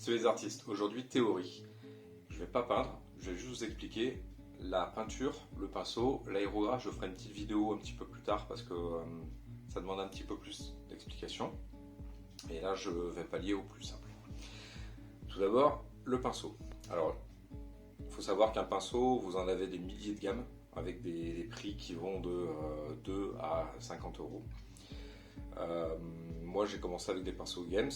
Salut les artistes, aujourd'hui théorie. Je ne vais pas peindre, je vais juste vous expliquer la peinture, le pinceau, l'aérographe. Je ferai une petite vidéo un petit peu plus tard parce que ça demande un petit peu plus d'explication. Et là je vais pallier au plus simple. Tout d'abord, le pinceau. Alors, il faut savoir qu'un pinceau, vous en avez des milliers de gammes avec des prix qui vont de 2 à 50 euros. Moi j'ai commencé avec des pinceaux Games.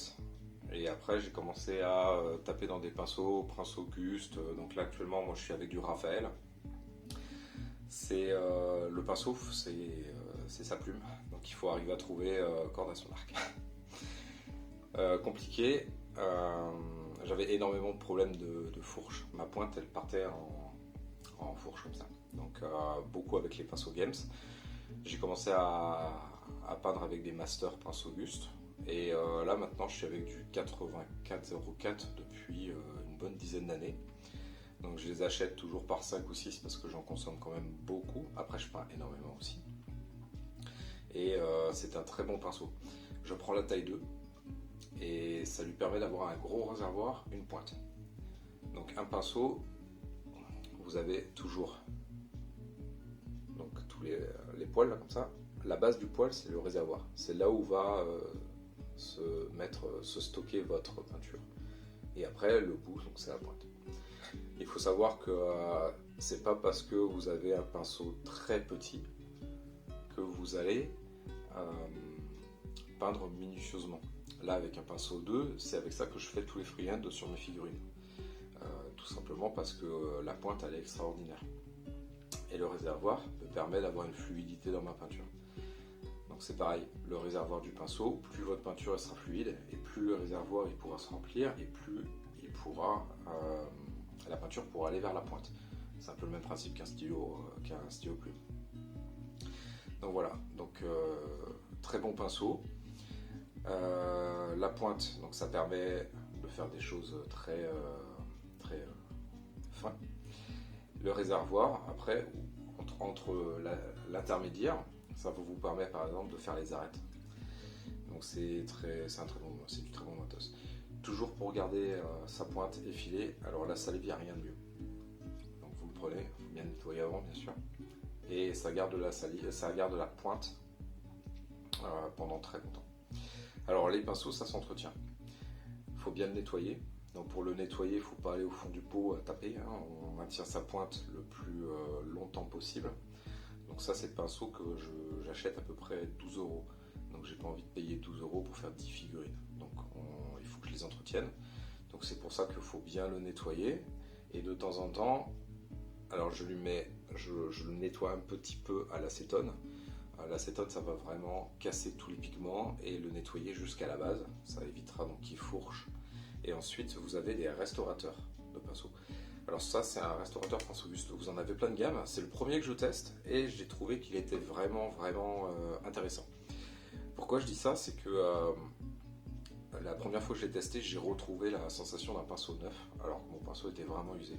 Et après, j'ai commencé à taper dans des pinceaux, Prince Auguste. Donc là, actuellement, moi, je suis avec du Raphaël. C'est le pinceau, c'est sa plume. Donc il faut arriver à trouver corde à son arc. Compliqué. J'avais énormément de problèmes de fourche. Ma pointe, elle partait en fourche comme ça. Donc beaucoup avec les pinceaux Games. J'ai commencé à peindre avec des Masters Prince Auguste. Et là maintenant je suis avec du 8404 depuis une bonne dizaine d'années. Donc je les achète toujours par 5 ou 6 parce que j'en consomme quand même beaucoup. Après je peins énormément aussi. Et c'est un très bon pinceau. Je prends la taille 2 et ça lui permet d'avoir un gros réservoir, une pointe. Donc un pinceau, vous avez toujours donc tous les poils là, comme ça. La base du poil c'est le réservoir. C'est là où va se stocker votre peinture. Et après le bout, donc c'est la pointe. Il faut savoir que c'est pas parce que vous avez un pinceau très petit que vous allez peindre minutieusement. Là avec un pinceau 2, c'est avec ça que je fais tous les freehands sur mes figurines. Tout simplement parce que la pointe elle est extraordinaire. Et le réservoir me permet d'avoir une fluidité dans ma peinture. Donc c'est pareil, le réservoir du pinceau, plus votre peinture sera fluide et plus le réservoir il pourra se remplir et plus la peinture pourra aller vers la pointe. C'est un peu le même principe qu'un stylo plume. Donc voilà, donc très bon pinceau. La pointe, donc ça permet de faire des choses très fines. Le réservoir, après, entre l'intermédiaire, ça vous permet par exemple de faire les arêtes. Donc c'est du très bon matos. Toujours pour garder sa pointe effilée. Alors la salive, il n'y a rien de mieux. Donc vous le prenez, vous bien nettoyer avant bien sûr. Et ça garde la salive, ça garde la pointe pendant très longtemps. Alors les pinceaux, ça s'entretient. Il faut bien le nettoyer. Donc pour le nettoyer, il ne faut pas aller au fond du pot à taper. On maintient sa pointe le plus longtemps possible. Donc ça c'est le pinceau que j'achète à peu près 12 euros. Donc j'ai pas envie de payer 12 euros pour faire 10 figurines. Donc il faut que je les entretienne. Donc c'est pour ça qu'il faut bien le nettoyer. Et de temps en temps, alors je le nettoie un petit peu à l'acétone. L'acétone ça va vraiment casser tous les pigments et le nettoyer jusqu'à la base. Ça évitera donc qu'il fourche. Et ensuite vous avez des restaurateurs de pinceaux. Alors ça c'est un restaurateur Prince Auguste, vous en avez plein de gammes, c'est le premier que je teste et j'ai trouvé qu'il était vraiment intéressant. Pourquoi je dis ça, c'est que la première fois que je l'ai testé, j'ai retrouvé la sensation d'un pinceau neuf alors que mon pinceau était vraiment usé.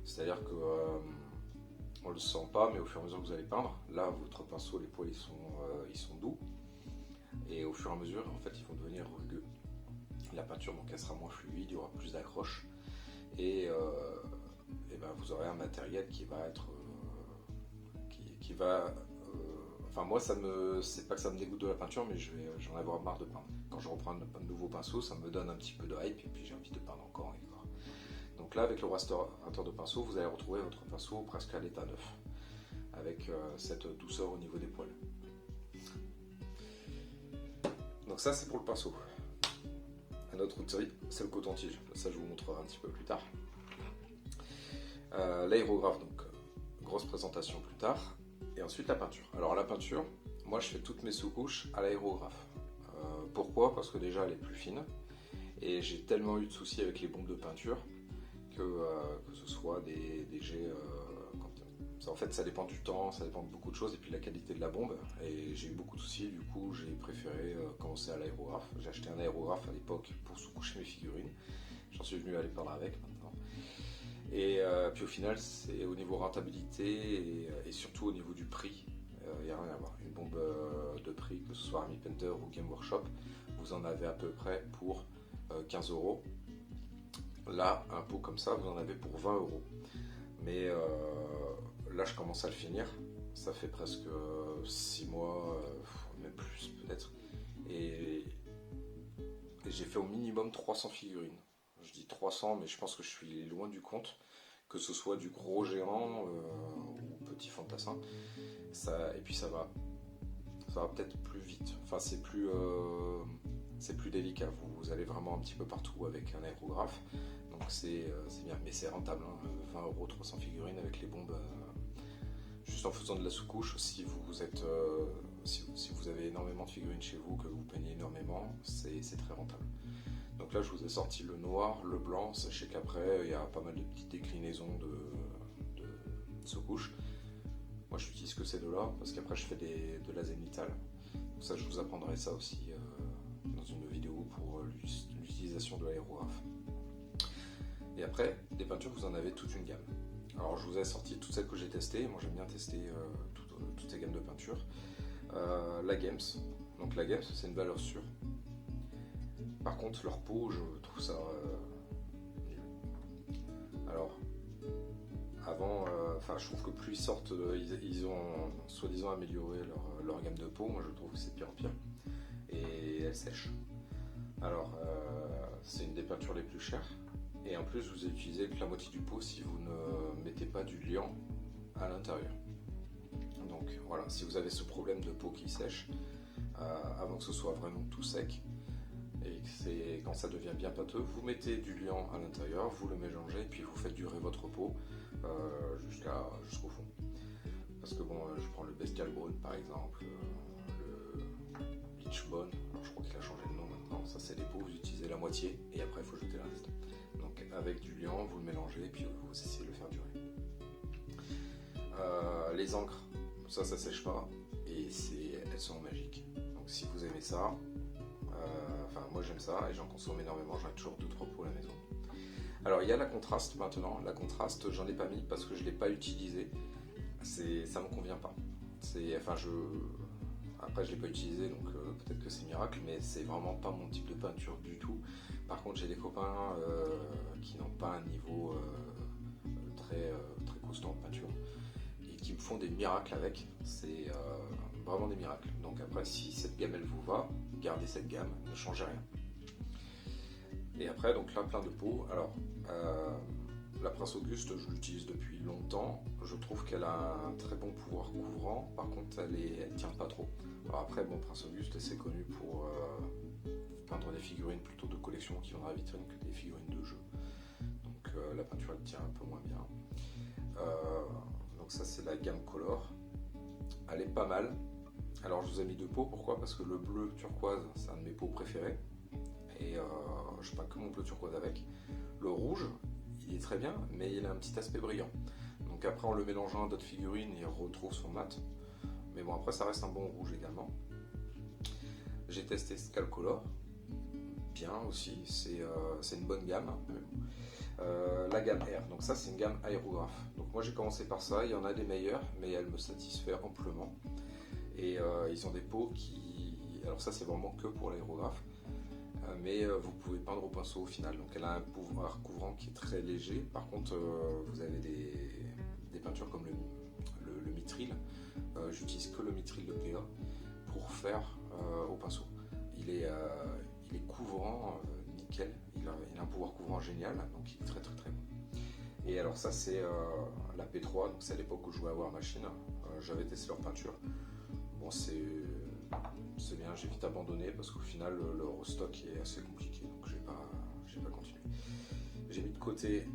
C'est-à-dire que on le sent pas, mais au fur et à mesure que vous allez peindre, là votre pinceau, les poils ils sont doux et au fur et à mesure en fait ils vont devenir rugueux. La peinture donc elle sera moins fluide, il y aura plus d'accroche. Et ben vous aurez un matériel qui va être enfin moi c'est pas que ça me dégoûte de la peinture, mais j'en vais avoir marre de peindre. Quand je reprends un nouveau pinceau, ça me donne un petit peu de hype et puis j'ai envie de peindre encore et encore. Donc là avec le restaurateur de pinceau, vous allez retrouver votre pinceau presque à l'état neuf avec cette douceur au niveau des poils. Donc ça c'est pour le pinceau. Un autre outil, c'est le coton-tige. Ça, je vous montrerai un petit peu plus tard. L'aérographe, donc grosse présentation plus tard. Et ensuite la peinture. Alors la peinture, moi je fais toutes mes sous-couches à l'aérographe. Pourquoi ? Parce que déjà elle est plus fine. Et j'ai tellement eu de soucis avec les bombes de peinture que ce soit des jets... en fait ça dépend du temps, ça dépend de beaucoup de choses et puis de la qualité de la bombe. Et j'ai eu beaucoup de soucis, du coup j'ai préféré commencer à l'aérographe. J'ai acheté un aérographe à l'époque pour sous-coucher mes figurines. J'en suis venu à les peindre avec maintenant. Et puis au final c'est au niveau rentabilité et surtout au niveau du prix. Il n'y a rien à voir. Une bombe de prix, que ce soit Army Painter ou Game Workshop, vous en avez à peu près pour 15 euros. Là, un pot comme ça, vous en avez pour 20 €. Mais là, je commence à le finir. Ça fait presque 6 mois, même plus peut-être. Et j'ai fait au minimum 300 figurines. Je dis 300, mais je pense que je suis loin du compte. Que ce soit du gros géant ou petit fantassin. Et puis ça va peut-être plus vite. Enfin, c'est plus délicat. Vous allez vraiment un petit peu partout avec un aérographe. Donc c'est bien. Mais c'est rentable. 20 €, 300 figurines avec les bombes. Juste en faisant de la sous-couche, si vous avez énormément de figurines chez vous, que vous peignez énormément, c'est très rentable. Donc là, je vous ai sorti le noir, le blanc. Sachez qu'après, il y a pas mal de petites déclinaisons de sous-couche. Moi, j'utilise que ces deux-là, parce qu'après, je fais de l'azénithal. Donc ça, je vous apprendrai ça aussi dans une vidéo pour l'utilisation de l'aérographe. Et après, des peintures, vous en avez toute une gamme. Alors, je vous ai sorti toutes celles que j'ai testées. Moi, j'aime bien tester toutes ces gammes de peinture. La Games. Donc, la Games, c'est une valeur sûre. Par contre, leur peau, je trouve ça nul. Alors, avant, je trouve que plus ils sortent, ils ont soi-disant amélioré leur gamme de peau. Moi, je trouve que c'est pire en pire. Et elle sèche. Alors, c'est une des peintures les plus chères. Et en plus, vous utilisez que la moitié du pot si vous ne mettez pas du liant à l'intérieur. Donc voilà, si vous avez ce problème de peau qui sèche, avant que ce soit vraiment tout sec, et que quand ça devient bien pâteux, vous mettez du liant à l'intérieur, vous le mélangez, et puis vous faites durer votre peau jusqu'au fond. Parce que bon, je prends le Bestial Bone par exemple, le Bleach Bone, alors je crois qu'il a changé de nom maintenant, ça c'est des peaux, vous utilisez la moitié, et après il faut jeter le reste. Donc avec du liant, vous le mélangez et puis vous essayez de le faire durer. Les encres, ça sèche pas et elles sont magiques. Donc si vous aimez ça, moi j'aime ça et j'en consomme énormément, j'en ai toujours 2-3 pots à la maison. Alors il y a la contraste maintenant, la contraste j'en ai pas mis parce que je l'ai pas utilisé, ça me convient pas. Après je l'ai pas utilisé donc peut-être que c'est miracle, mais c'est vraiment pas mon type de peinture du tout. Par contre j'ai des copains qui n'ont pas un niveau très costaud en peinture et qui me font des miracles avec, c'est vraiment des miracles. Donc après si cette gamme elle vous va, gardez cette gamme, ne changez rien. Et après donc là plein de pots, alors la Prince Auguste je l'utilise depuis longtemps, je trouve qu'elle a un très bon pouvoir couvrant, par contre elle tient pas trop. Alors après bon, Prince Auguste c'est connu pour peindre des figurines plutôt de collection qui vont dans la vitrine que des figurines de jeu. Donc la peinture elle tient un peu moins bien. Donc ça c'est la gamme Color. Elle est pas mal. Alors je vous ai mis 2 pots, pourquoi? Parce que le bleu turquoise c'est un de mes pots préférés. Et je peins que mon bleu turquoise avec. Le rouge, il est très bien, mais il a un petit aspect brillant. Donc après en le mélangeant à d'autres figurines, il retrouve son mat. Mais bon après ça reste un bon rouge également. J'ai testé Skalcolor. Bien aussi, c'est une bonne gamme. La gamme R, donc ça c'est une gamme aérographe. Donc moi j'ai commencé par ça, il y en a des meilleurs, mais elle me satisfait amplement. Et ils ont des pots alors ça c'est vraiment que pour l'aérographe, mais vous pouvez peindre au pinceau au final. Donc elle a un pouvoir couvrant qui est très léger. Par contre vous avez des peintures comme le mitril. J'utilise que le mitril de PA pour faire au pinceau. Il est couvrant, nickel, il a un pouvoir couvrant génial, donc il est très très très bon. Et alors ça c'est la P3, donc c'est à l'époque où je jouais à War Machine, j'avais testé leur peinture. Bon c'est bien, j'ai vite abandonné parce qu'au final leur stock est assez compliqué, donc j'ai pas continué. J'ai mis de côté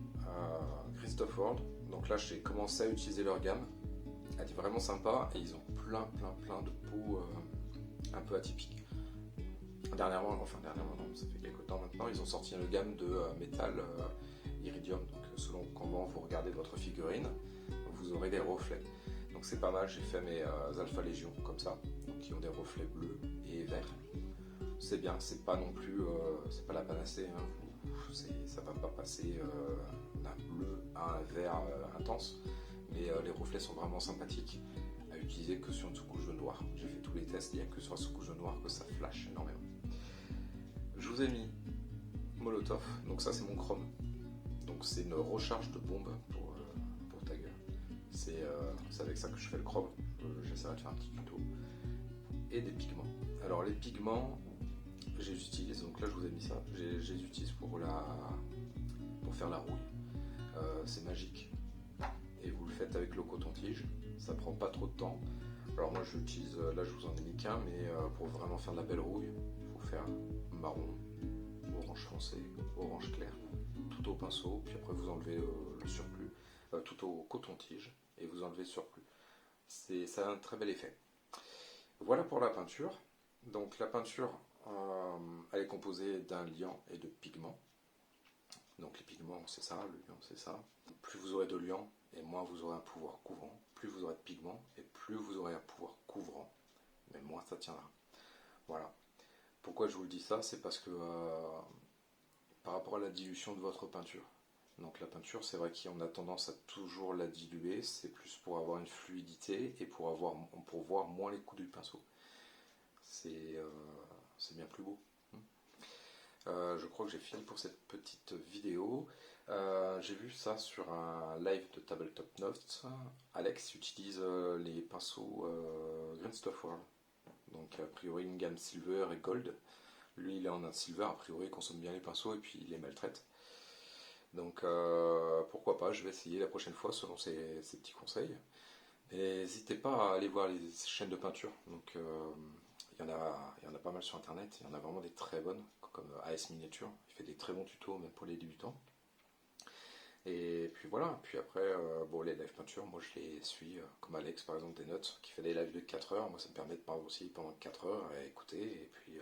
Christophe World, donc là j'ai commencé à utiliser leur gamme, elle est vraiment sympa et ils ont plein de pots un peu atypiques. Dernièrement non, ça fait quelques temps maintenant, ils ont sorti une gamme de métal iridium, donc selon comment vous regardez votre figurine, vous aurez des reflets. Donc c'est pas mal, j'ai fait mes Alpha Légion comme ça, donc qui ont des reflets bleus et verts. C'est bien, c'est pas non plus, c'est pas la panacée, hein. Ça va pas passer d'un bleu à un vert intense, mais les reflets sont vraiment sympathiques à utiliser que sur une sous-couche de noir. J'ai fait tous les tests, il n'y a que sur la sous-couche de noir que ça flash énormément. Je vous ai mis Molotov, donc ça c'est mon chrome. Donc c'est une recharge de bombe pour ta gueule. C'est avec ça que je fais le chrome. J'essaierai de faire un petit tuto. Et des pigments. Alors les pigments, je les utilise, donc là je vous ai mis ça, je les utilise pour faire la rouille. C'est magique. Et vous le faites avec le coton-tige, ça prend pas trop de temps. Alors moi j'utilise, là je vous en ai mis qu'un, mais pour vraiment faire de la belle rouille, il faut faire marron, orange foncé, orange clair, tout au pinceau, puis après vous enlevez le surplus, tout au coton-tige, et vous enlevez le surplus. Ça a un très bel effet. Voilà pour la peinture. Donc la peinture, elle est composée d'un liant et de pigments. Donc les pigments c'est ça, le liant c'est ça. Plus vous aurez de liant, et moins vous aurez un pouvoir couvrant. Plus vous aurez de pigments, et plus vous aurez un pouvoir couvrant, mais moins ça tiendra. Voilà. Pourquoi je vous le dis ça, c'est parce que par rapport à la dilution de votre peinture. Donc la peinture, c'est vrai qu'on a tendance à toujours la diluer, c'est plus pour avoir une fluidité et pour voir moins les coups du pinceau. C'est bien plus beau. Je crois que j'ai fini pour cette petite vidéo. J'ai vu ça sur un live de Tabletop Notes. Alex utilise les pinceaux Green Stuff World. Donc a priori une gamme Silver et Gold. Lui il est en un Silver, a priori il consomme bien les pinceaux et puis il les maltraite. Donc pourquoi pas, je vais essayer la prochaine fois selon ses petits conseils. N'hésitez pas à aller voir les chaînes de peinture. Donc il y en a pas mal sur internet, il y en a vraiment des très bonnes, comme AS Miniature, il fait des très bons tutos même pour les débutants. Et puis voilà, puis après, bon, les live peinture, moi je les suis, comme Alex par exemple des notes, qui fait des lives de 4 heures, moi ça me permet de parler aussi pendant 4 heures à écouter, et puis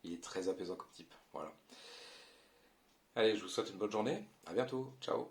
il est très apaisant comme type, voilà. Allez, je vous souhaite une bonne journée, à bientôt, ciao.